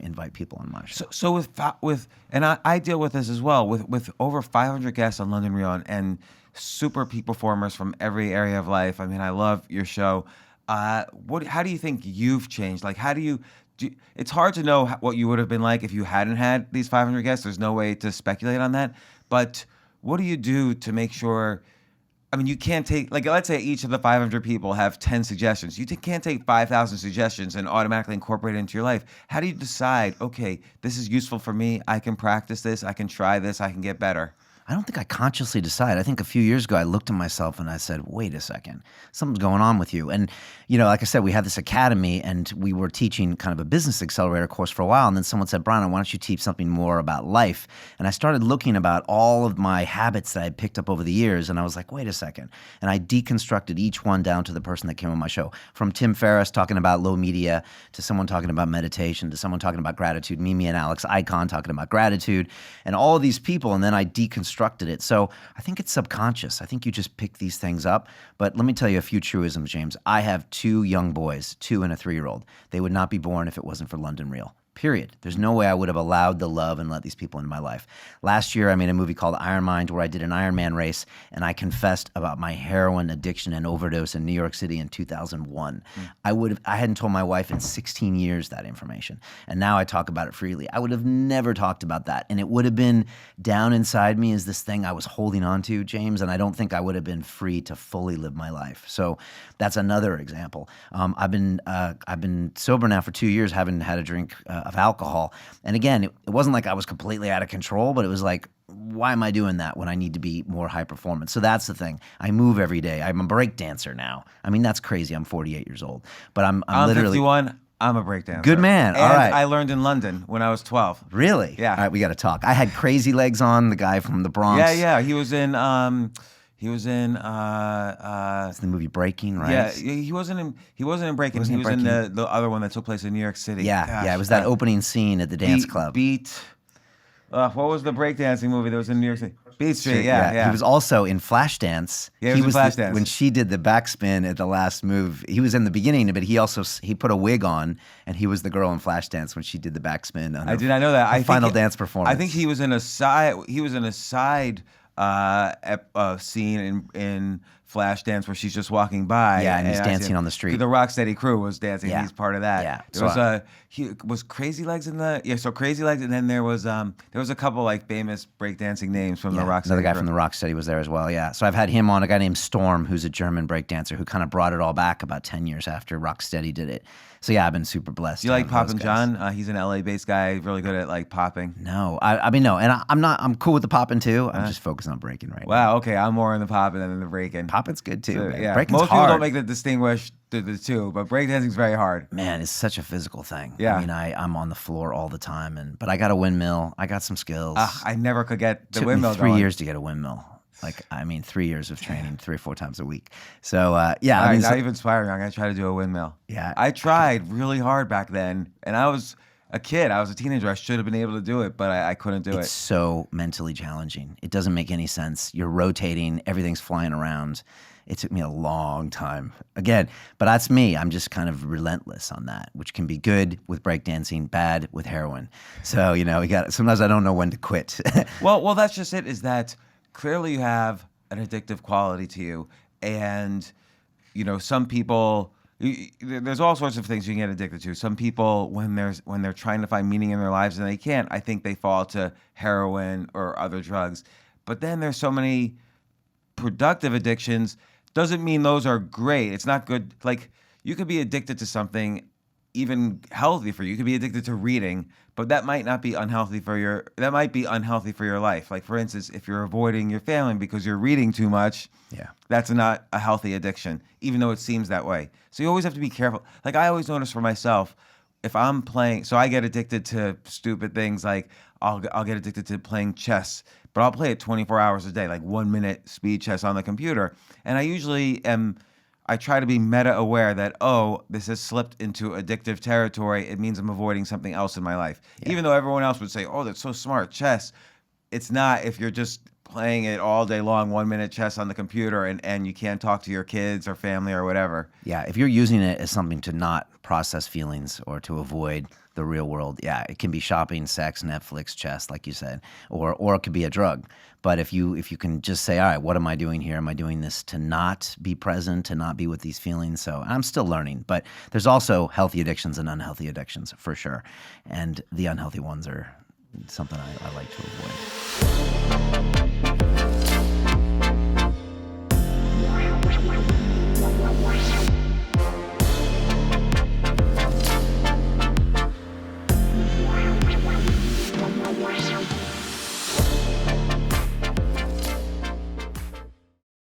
invite people on my show. So and I deal with this as well with over 500 guests on London Real and super peak performers from every area of life. I mean, I love your show. How do you think you've changed? Like, it's hard to know what you would have been like if you hadn't had these 500 guests. There's no way to speculate on that. But what do you do to make sure? I mean, you can't take, like, let's say each of the 500 people have 10 suggestions. You can't take 5,000 suggestions and automatically incorporate it into your life. How do you decide, okay, this is useful for me, I can practice this, I can try this, I can get better? I don't think I consciously decide. I think a few years ago, I looked at myself and I said, wait a second, something's going on with you. And, like I said, we had this academy and we were teaching kind of a business accelerator course for a while. And then someone said, Brian, why don't you teach something more about life? And I started looking about all of my habits that I had picked up over the years. And I was like, wait a second. And I deconstructed each one down to the person that came on my show. From Tim Ferriss talking about low media, to someone talking about meditation, to someone talking about gratitude, Mimi and Alex Icon talking about gratitude, and all of these people. And then I deconstructed it. So I think it's subconscious. I think you just pick these things up. But let me tell you a few truisms, James. I have 2 young boys, 2 and a 3-year-old. They would not be born if it wasn't for London Real. Period. There's no way I would have allowed the love and let these people into my life. Last year, I made a movie called Iron Mind where I did an Ironman race, and I confessed about my heroin addiction and overdose in New York City in 2001. I hadn't told my wife in 16 years that information, and now I talk about it freely. I would have never talked about that, and it would have been down inside me as this thing I was holding on to, James, and I don't think I would have been free to fully live my life. So that's another example. I've been sober now for 2 years, haven't had a drink of alcohol. And again, it wasn't like I was completely out of control, but it was like, why am I doing that when I need to be more high performance? So that's the thing. I move every day. I'm a break dancer now. I mean, that's crazy. I'm 48 years old, but I'm literally 51. I'm a break dancer. Good man. And all right. I learned in London when I was 12. Really? Yeah. All right, we got to talk. I had Crazy Legs on, the guy from the Bronx. Yeah. He was in it's the movie Breaking, right? Yeah, he wasn't in Breaking. He was in the other one that took place in New York City. Yeah, Gosh, yeah. It was that opening scene at the dance club. What was the breakdancing movie that was in New York City? Beat Street. Yeah. He was also in Flashdance. Yeah, he was in Flashdance. When she did the backspin at the last move, he was in the beginning, but he put a wig on, and he was the girl in Flashdance when she did the backspin. I did not know that. Final dance performance. I think he was in a side scene in Flashdance where she's just walking by. Yeah, and he's dancing on the street. The Rocksteady crew was dancing. Yeah. He's part of that. Yeah. There was Crazy Legs in the so Crazy Legs, and then there was a couple like famous breakdancing names from the Rocksteady. Another guy crew. from the Rocksteady was there as well. Yeah. So I've had him on, a guy named Storm, who's a German breakdancer who kind of brought it all back about 10 years after Rocksteady did it. So yeah, I've been super blessed. You like Poppin' John? He's an LA-based guy, really good at like popping. No, I mean no, and I'm cool with the popping too. I'm just focused on breaking right now. Wow, okay, I'm more in the popping than in the breaking. Popping's good too. So, Man. yeah, Breaking's most people hard. don't make the distinguish the two, but breakdancing's very hard. Man, it's such a physical thing. Yeah, I mean, I'm on the floor all the time, but I got a windmill. I got some skills. I never could get the Took windmill me 3 going. years to get a windmill. 3 years of training, 3 or 4 times a week. So yeah, All right, now you've inspired me. I'm gonna try to do a windmill. Yeah, I tried really hard back then, and I was a kid. I was a teenager. I should have been able to do it, but I couldn't do it. It's so mentally challenging. It doesn't make any sense. You're rotating, everything's flying around. It took me a long time. Again, but that's me. I'm just kind of relentless on that, which can be good with breakdancing, bad with heroin. So, sometimes I don't know when to quit. Well, that's just it, is that clearly you have an addictive quality to you. And, some people, there's all sorts of things you can get addicted to. Some people, when they're trying to find meaning in their lives and they can't, I think they fall to heroin or other drugs. But then there's so many productive addictions. Doesn't mean those are great. It's not good. Like, you could be addicted to something even healthy for you. You could be addicted to reading, but that might be unhealthy for your life. Like, for instance, if you're avoiding your family because you're reading too much, that's not a healthy addiction, even though it seems that way. So you always have to be careful. Like, I always notice for myself, if I'm playing, so I get addicted to stupid things, like I'll get addicted to playing chess, but I'll play it 24 hours a day, like 1 minute speed chess on the computer. And I try to be meta aware that, this has slipped into addictive territory. It means I'm avoiding something else in my life. Yeah. Even though everyone else would say, that's so smart, chess. It's not if you're just playing it all day long, 1 minute chess on the computer, and you can't talk to your kids or family or whatever. Yeah, if you're using it as something to not process feelings or to avoid the real world, yeah, it can be shopping, sex, Netflix, chess, like you said, or it could be a drug. But if you can just say, all right, what am I doing here? Am I doing this to not be present, to not be with these feelings? So I'm still learning, but there's also healthy addictions and unhealthy addictions for sure, and the unhealthy ones are something I like to avoid.